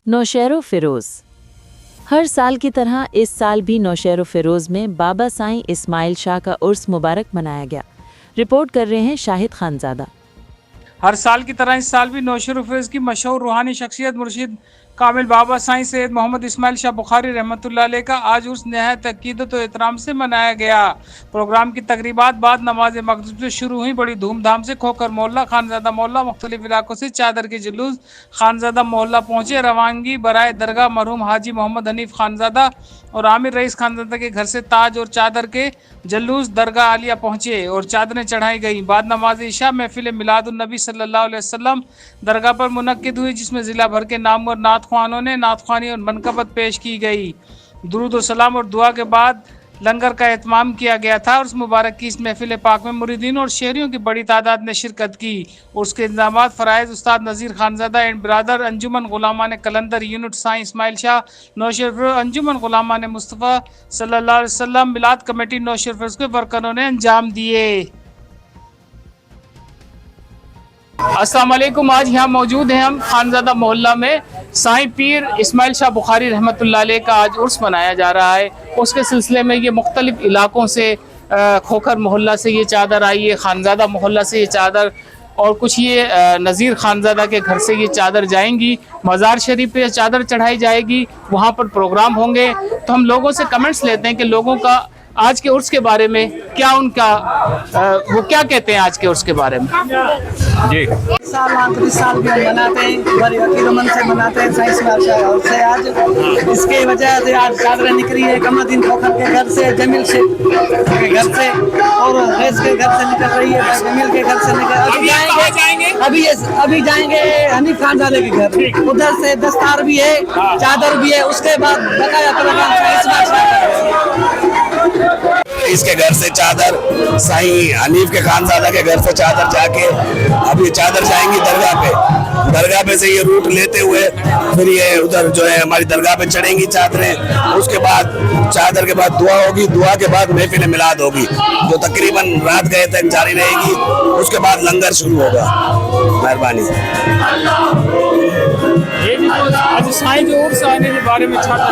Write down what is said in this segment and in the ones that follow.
नौशेरो फिरोज़। हर साल की तरह इस साल भी नौशेरो फिरोज़ में बाबा साईं इस्माइल शाह का उर्स मुबारक मनाया गया। रिपोर्ट कर रहे हैं शाहिद खानज़ादा। हर साल की तरह इस साल भी नौशेरो फिरोज़ की मशहूर रूहानी शख्सियत मुर्शिद कामिल बाबा साईं सैयद मोहम्मद इस्माइल शाह बुखारी रहमतुल्लाह अलैह का आज उर्स नहायत अकीदत और एहतराम से मनाया गया। प्रोग्राम की तकरीबात बाद नमाज मगरिब से शुरू हुई। बड़ी धूमधाम से खोकर मोहल्ला, खानज़ादा मोहल्ला, मुख्तलिफ इलाकों से चादर के जुलूस खानज़ादा मोहल्ला पहुंचे। रवानगी बराए दरगाह मरहूम हाजी मोहम्मद हनीफ खानज़ादा और आमिर रईस खानज़ादा के घर से ताज और चादर के जलूस दरगाह आलिया पहुंचे और चादरें चढ़ाई गई। बाद नमाज इशा महफिल मिलादुन नबी सल्लल्लाहु अलैहि वसल्लम दरगाह पर मुनक्किद हुई, जिसमें जिला भर के नामवर नात ख्वानों ने नात ख्वानी और मनकबत पेश की गई। दुरूद और सलाम और दुआ के बाद लंगर का एहतमाम किया गया था और उस मुबारक की इस महफिल पाक में मुरीदीन और शहरियों की बड़ी तादाद ने शिरकत की और उसके इंतजाम फ़राइज़ उस्ताद नज़ीर खानज़ादा एंड ब्रादर, अंजुमन गुलामा ने कलंदर यूनिट साईं इस्माइल शाह नौशेरो, अंजुमन गुलामा ने मुस्तफ़ा सल्लल्लाहु अलैहि वसल्लम मिलाद कमेटी नौशेरो के वर्करों ने अंजाम दिए। अस्सलाम वालेकुम। आज यहाँ मौजूद हैं हम खानज़ादा मोहल्ला में। साईं पीर इस्माइल शाह बुखारी रहमतुल्लाह अलैह का आज उर्स मनाया जा रहा है। उसके सिलसिले में ये मुख्तलिफ इलाकों से खोखर मोहल्ला से ये चादर आई है, खानज़ादा मोहल्ला से ये चादर और कुछ ये नज़ीर खानज़ादा के घर से ये चादर जाएंगी। मज़ार शरीफ पे चादर चढ़ाई जाएगी, वहाँ पर प्रोग्राम होंगे। तो हम लोगों से कमेंट्स लेते हैं कि लोगों का आज के उर्स के बारे में क्या उनका वो क्या कहते हैं आज के उर्स के बारे में। जी साल आखिरी साल भी हम मनाते हैं, बड़ी अकीदतमंद से मनाते हैं साईं इस्माइल शाह से। आज इसके वजह से आज चादरें निकली है कमरुद्दीन खोखर के घर से, जमील शेख के घर से और रेस के घर से निकल रही है, जमील के घर से निकल अभी जाएंगे हनीफ खानज़ादे के घर। उधर से दस्तार भी है, चादर भी है, उसके बाद बकाया प्रोग्राम साईं इस्माइल शाह इसके घर से चादर, साईं हनीफ के खानज़ादा के घर से चादर जाके अभी चादर जाएंगी दरगाह पे। दरगाह पे से ये रूट लेते हुए फिर ये उधर जो है हमारी दरगाह पे चढ़ेंगी चादरें। उसके बाद चादर के बाद दुआ होगी, दुआ के बाद महफिल मिलाद होगी जो तकरीबन रात गए तक जारी रहेगी। उसके बाद लंगर शुरू होगा। मेहरबानी।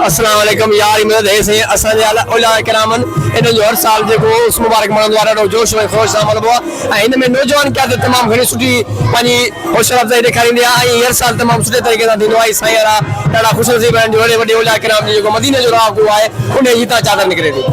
अस्सलाम वालेकुम यार, मदद है असल उलमा किरामन इन जो हर साल जेको उस मुबारक मनन वारा रो जोश में ख़ुश शामिल हुआ। इन में नौजवान क्या तमाम घणी सुठी पानी हौसला अफ़ज़ाई ॾेखारींदी आहे। हर साल तमाम सुठे तरीक़े सां थींदो आहे। साईं वारा ॾाढा ख़ुशनसीब आहिनि जो वॾे वॾे उलमा किराम जेको मदीने जो राह आहे उन जी हितां चादर निकिरे थी।